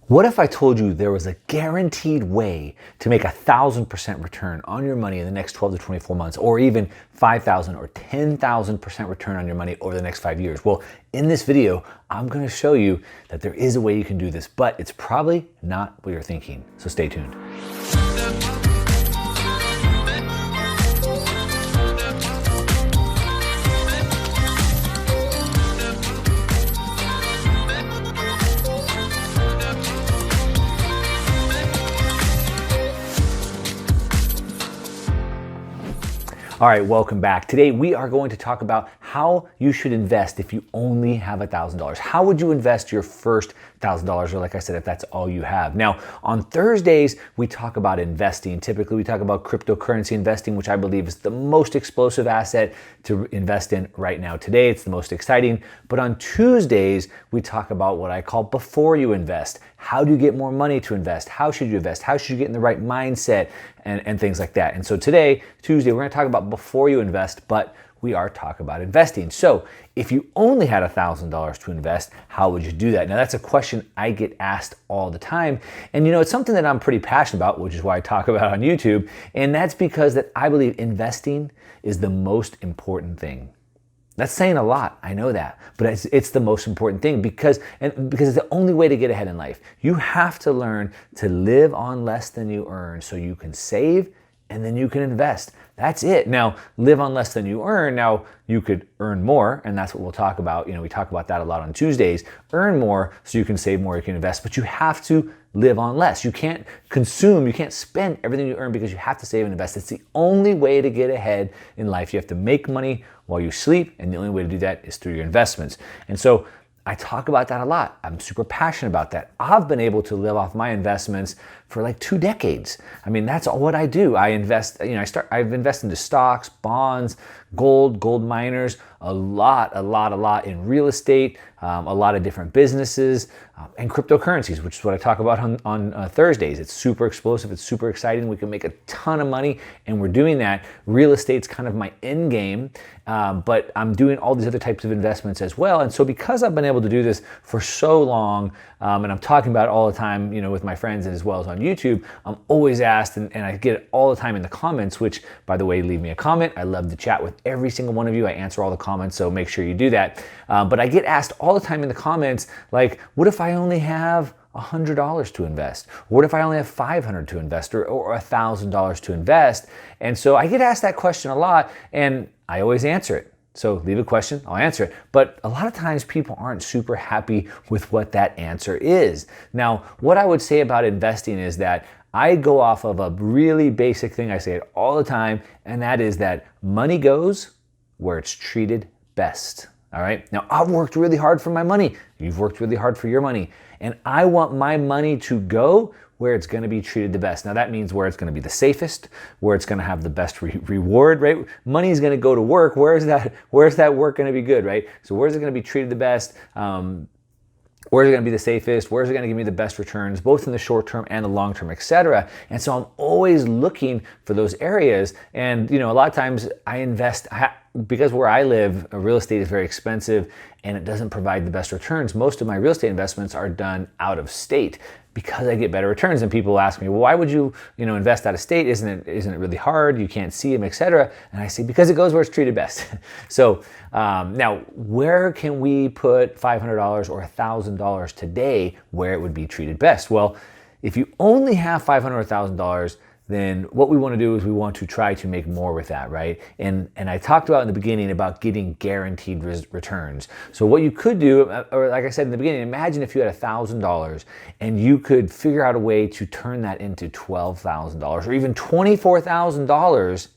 What if I told you there was a guaranteed way to make 1,000% return on your money in the next 12 to 24 months, or even 5,000 or 10,000% return on your money over the next 5 years? Well, in this video, I'm going to show you that there is a way you can do this, but it's probably not what you're thinking. So stay tuned. All right, welcome back. Today we are going to talk about how you should invest if you only have $1,000. How would you invest your first $1,000, or like I said, if that's all you have? Now, on Thursdays, we talk about investing. Typically, we talk about cryptocurrency investing, which I believe is the most explosive asset to invest in right now. Today, it's the most exciting. But on Tuesdays, we talk about what I call before you invest. How do you get more money to invest? How should you invest? How should you get in the right mindset and things like that? And so today, Tuesday, we're going to talk about before you invest, but we are talking about investing. So if you only had $1,000 to invest, how would you do that? Now, that's a question I get asked all the time. And you know, it's something that I'm pretty passionate about, which is why I talk about it on YouTube. And that's because that I believe investing is the most important thing. That's saying a lot, I know that, but it's the most important thing because it's the only way to get ahead in life. You have to learn to live on less than you earn so you can save and then you can invest. That's it. Now, live on less than you earn. Now, you could earn more, and that's what we'll talk about. You know, we talk about that a lot on Tuesdays. Earn more so you can save more, you can invest, but you have to live on less. You can't consume, you can't spend everything you earn because you have to save and invest. It's the only way to get ahead in life. You have to make money while you sleep, and the only way to do that is through your investments. And so I talk about that a lot. I'm super passionate about that. I've been able to live off my investments for like 2 decades. I mean, that's all what I do. I invest, I've invested into stocks, bonds, gold miners, a lot in real estate, a lot of different businesses, and cryptocurrencies, which is what I talk about on Thursdays. It's super explosive. It's super exciting. We can make a ton of money, and we're doing that. Real estate's kind of my end game, but I'm doing all these other types of investments as well. And so because I've been able to do this for so long, and I'm talking about it all the time, you know, with my friends and as well as on YouTube, I'm always asked, and I get it all the time in the comments, which, by the way, leave me a comment. I love to chat with every single one of you. I answer all the comments, so make sure you do that. But I get asked all the time in the comments, like, what if I only have $100 to invest? What if I only have $500 to invest, or $1,000 to invest? And so I get asked that question a lot, and I always answer it. So leave a question, I'll answer it. But a lot of times people aren't super happy with what that answer is. Now, what I would say about investing is that I go off of a really basic thing. I say it all the time, and that is that money goes where it's treated best. All right. Now, I've worked really hard for my money. You've worked really hard for your money. And I want my money to go where it's going to be treated the best. Now, that means where it's going to be the safest, where it's going to have the best reward, right? Money is going to go to work. Where's that work going to be good, right? So where's it going to be treated the best? Where's it going to be the safest? Where's it going to give me the best returns, both in the short term and the long term, et cetera? And so I'm always looking for those areas. And, you know, a lot of times I invest, because where I live, real estate is very expensive and it doesn't provide the best returns. Most of my real estate investments are done out of state because I get better returns. And people ask me, well, why would you invest out of state? Isn't it really hard? You can't see them, et cetera. And I say, because it goes where it's treated best. So now, where can we put $500 or $1,000 today where it would be treated best? Well, if you only have $500 or $1,000, then what we want to do is we want to try to make more with that, right? And I talked about in the beginning about getting guaranteed returns. So what you could do, or like I said in the beginning, imagine if you had $1,000 and you could figure out a way to turn that into $12,000 or even $24,000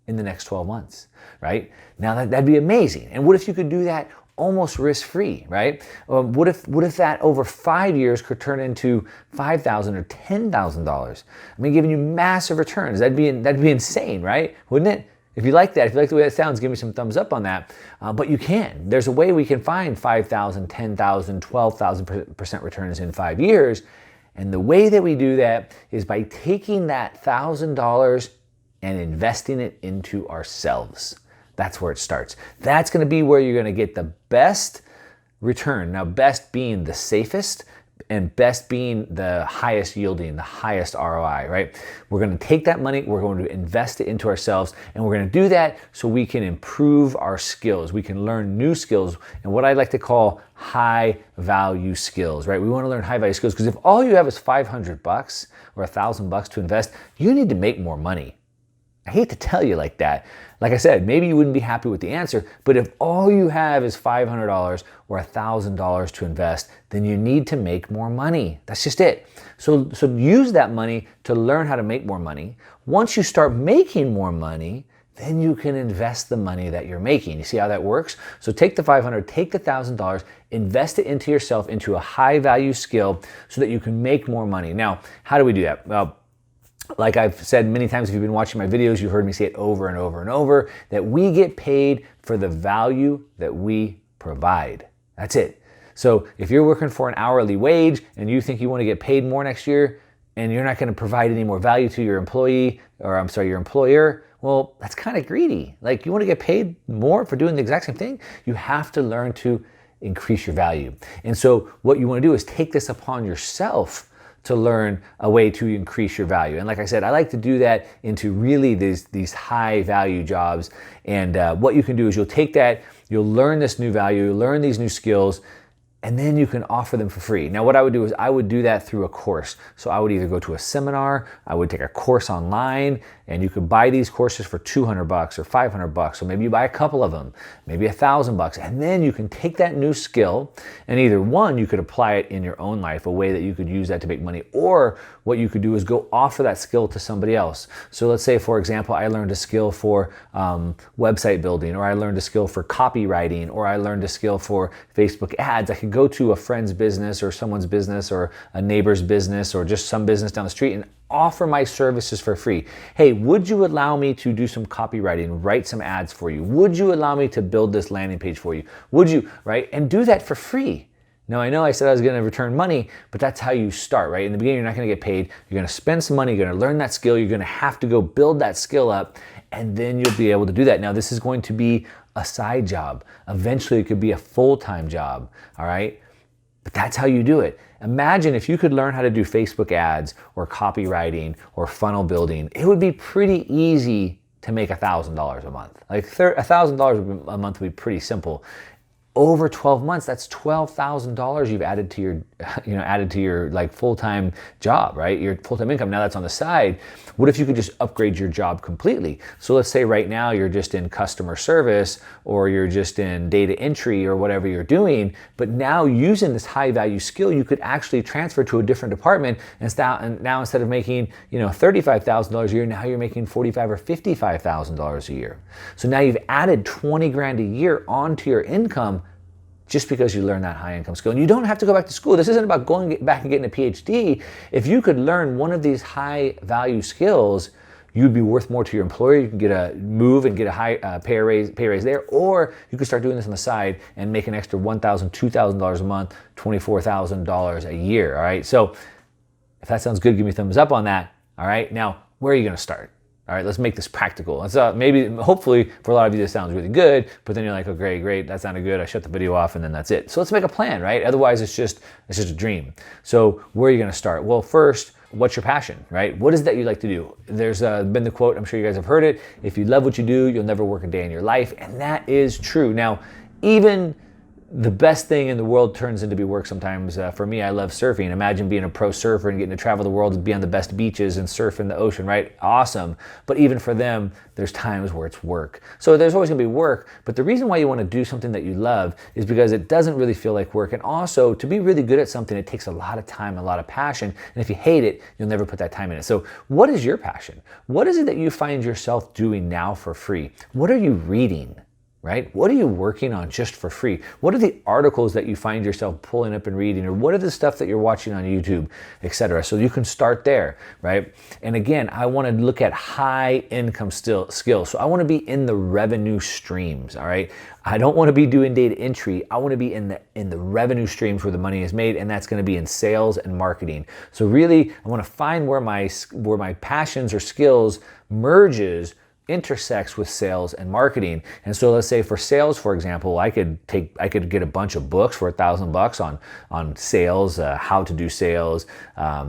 in the next 12 months, right? Now that'd be amazing. And what if you could do that almost risk-free, right? What if that over 5 years could turn into $5,000 or $10,000? I mean, giving you massive returns. That'd be insane, right? Wouldn't it? If you like that, if you like the way that sounds, give me some thumbs up on that. But you can. There's a way we can find 5,000, 10,000, 12,000% returns in 5 years. And the way that we do that is by taking that $1,000 and investing it into ourselves. That's where it starts. That's going to be where you're going to get the best return. Now, best being the safest, and best being the highest yielding, the highest ROI, right? We're going to take that money, we're going to invest it into ourselves, and we're going to do that so we can improve our skills. We can learn new skills and what I like to call high value skills, right? We want to learn high value skills because if all you have is $500 or $1,000 to invest, you need to make more money. I hate to tell you like that. Like I said, maybe you wouldn't be happy with the answer, but if all you have is $500 or $1,000 to invest, then you need to make more money. That's just it. So use that money to learn how to make more money. Once you start making more money, then you can invest the money that you're making. You see how that works? So take the $500, take the $1,000, invest it into yourself, into a high value skill so that you can make more money. Now, how do we do that? Well, like I've said many times, if you've been watching my videos, you've heard me say it over and over and over, that we get paid for the value that we provide. That's it. So if you're working for an hourly wage and you think you want to get paid more next year and you're not going to provide any more value to your employee, or I'm sorry, your employer, well, that's kind of greedy. Like, you want to get paid more for doing the exact same thing? You have to learn to increase your value. And so what you want to do is take this upon yourself to learn a way to increase your value. And like I said, I like to do that into really these high value jobs. And what you can do is you'll take that, you'll learn this new value, learn these new skills, and then you can offer them for free. Now, what I would do is I would do that through a course. So I would either go to a seminar, I would take a course online, and you could buy these courses for $200 or $500. So maybe you buy a couple of them, maybe $1,000, and then you can take that new skill and either one, you could apply it in your own life, a way that you could use that to make money, or what you could do is go offer that skill to somebody else. So let's say, for example, I learned a skill for website building, or I learned a skill for copywriting, or I learned a skill for Facebook ads. I could go to a friend's business or someone's business or a neighbor's business or just some business down the street and offer my services for free. Hey, would you allow me to do some copywriting, write some ads for you? Would you allow me to build this landing page for you? Would you, right? And do that for free. Now, I know I said I was going to return money, but that's how you start, right? In the beginning, you're not going to get paid. You're going to spend some money. You're going to learn that skill. You're going to have to go build that skill up, and then you'll be able to do that. Now, this is going to be a side job. Eventually, it could be a full-time job, all right? But that's how you do it. Imagine if you could learn how to do Facebook ads or copywriting or funnel building. It would be pretty easy to make $1,000 a month. Like $1,000 a month would be pretty simple. Over 12 months, that's $12,000 you've added to your, like, full-time job, right? Your full-time income. Now that's on the side. What if you could just upgrade your job completely? So let's say right now you're just in customer service, or you're just in data entry, or whatever you're doing, but now using this high-value skill, you could actually transfer to a different department, and now instead of making, $35,000 a year, now you're making $45,000 or $55,000 a year. So now you've added 20 grand a year onto your income, just because you learn that high income skill. And you don't have to go back to school. This isn't about going back and getting a PhD. If you could learn one of these high value skills, you'd be worth more to your employer. You can get a move and get a high pay raise there, or you could start doing this on the side and make an extra $1,000, $2,000 a month, $24,000 a year. All right. So if that sounds good, give me a thumbs up on that. All right. Now, where are you going to start? All right, let's make this practical. Let's hopefully for a lot of you this sounds really good, but then you're like, oh, great, that sounded good. I shut the video off and then that's it. So let's make a plan, right? Otherwise it's just a dream. So where are you gonna start? Well, first, what's your passion, right? What is it that you like to do? There's been the quote, I'm sure you guys have heard it, if you love what you do, you'll never work a day in your life. And that is true. Now, even the best thing in the world turns into be work sometimes. For me, I love surfing. Imagine being a pro surfer and getting to travel the world and be on the best beaches and surf in the ocean, right? Awesome. But even for them, there's times where it's work. So there's always gonna be work, but the reason why you wanna do something that you love is because it doesn't really feel like work. And also, to be really good at something, it takes a lot of time, a lot of passion. And if you hate it, you'll never put that time in it. So what is your passion? What is it that you find yourself doing now for free? What are you reading? Right? What are you working on just for free? What are the articles that you find yourself pulling up and reading? Or what are the stuff that you're watching on YouTube, etc.? So you can start there, right? And again, I want to look at high income skills. So I want to be in the revenue streams, all right? I don't want to be doing data entry. I want to be in the revenue streams where the money is made, and that's going to be in sales and marketing. So really, I want to find where my passions or skills merges intersects with sales and marketing. And so let's say for sales, for example, I could get a bunch of books for $1,000 on sales, how to do sales,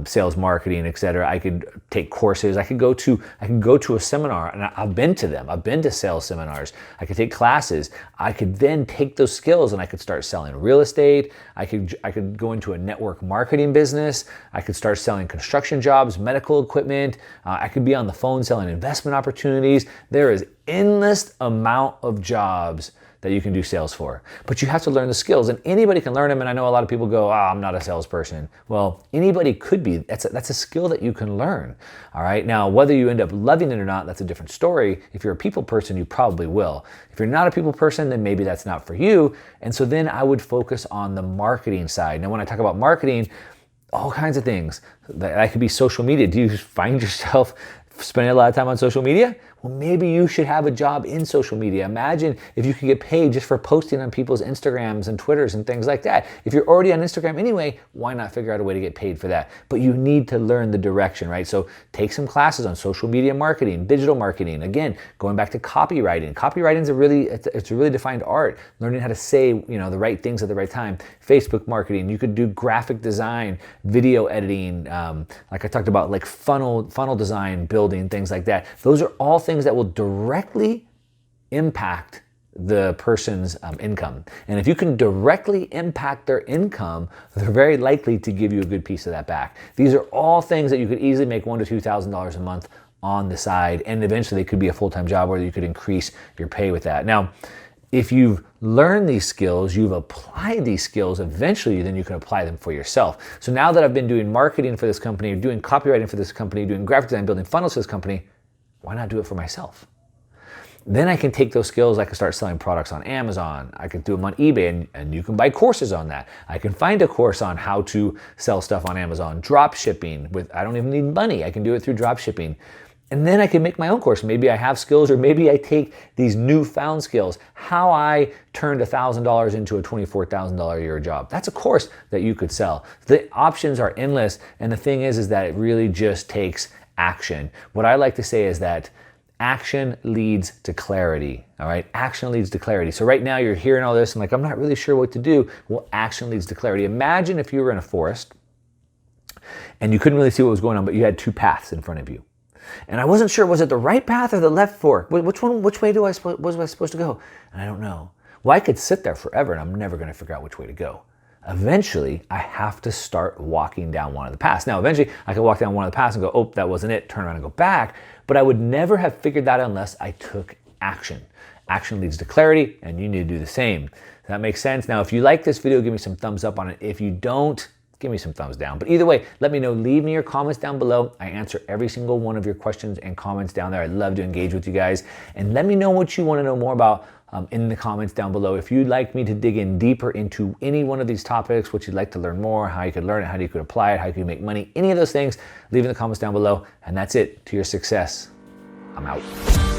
sales marketing, etc. I could take courses. I could go to a seminar, and I've been to them. I've been to sales seminars. I could take classes. I could then take those skills and I could start selling real estate. I could go into a network marketing business. I could start selling construction jobs, medical equipment. I could be on the phone selling investment opportunities. There is endless amount of jobs that you can do sales for, but you have to learn the skills, and anybody can learn them. And I know a lot of people go, I'm not a salesperson. Well, anybody could be. That's a skill that you can learn. All right. Now, whether you end up loving it or not, that's a different story. If you're a people person, you probably will. If you're not a people person, then maybe that's not for you. And so then I would focus on the marketing side. Now, when I talk about marketing, all kinds of things. That could be social media. Do you find yourself spending a lot of time on social media? Well, maybe you should have a job in social media. Imagine if you could get paid just for posting on people's Instagrams and Twitters and things like that. If you're already on Instagram anyway, why not figure out a way to get paid for that? But you need to learn the direction, right? So take some classes on social media marketing, digital marketing. Again, going back to copywriting. Copywriting is it's a really defined art. Learning how to say, the right things at the right time. Facebook marketing. You could do graphic design, video editing, like I talked about, like funnel design, building, things like that. Those are all things that will directly impact the person's income. And if you can directly impact their income, they're very likely to give you a good piece of that back. These are all things that you could easily make $1,000 to $2,000 a month on the side, and eventually they could be a full-time job where you could increase your pay with that. Now, if you've learned these skills, you've applied these skills, eventually then you can apply them for yourself. So now that I've been doing marketing for this company, doing copywriting for this company, doing graphic design, building funnels for this company, why not do it for myself? Then I can take those skills, I can start selling products on Amazon, I can do them on eBay, and you can buy courses on that. I can find a course on how to sell stuff on Amazon, drop shipping, I don't even need money, I can do it through drop shipping. And then I can make my own course. Maybe I have skills, or maybe I take these newfound skills, how I turned $1,000 into a $24,000 a year job. That's a course that you could sell. The options are endless, and the thing is that it really just takes action. What I like to say is that action leads to clarity, all right? Action leads to clarity. So right now you're hearing all this and I'm not really sure what to do. Well, action leads to clarity. Imagine if you were in a forest and you couldn't really see what was going on, but you had two paths in front of you. And I wasn't sure, was it the right path or the left fork? Which way was I supposed to go? And I don't know. Well, I could sit there forever and I'm never going to figure out which way to go. Eventually, I have to start walking down one of the paths. Now, eventually, I could walk down one of the paths and go, oh, that wasn't it, turn around and go back. But I would never have figured that out unless I took action. Action leads to clarity, and you need to do the same. Does that make sense? Now, if you like this video, give me some thumbs up on it. If you don't, give me some thumbs down. But either way, let me know. Leave me your comments down below. I answer every single one of your questions and comments down there. I'd love to engage with you guys. And let me know what you want to know more about in the comments down below. If you'd like me to dig in deeper into any one of these topics, what you'd like to learn more, how you could learn it, how you could apply it, how you could make money, any of those things, leave in the comments down below. And that's it. To your success. I'm out.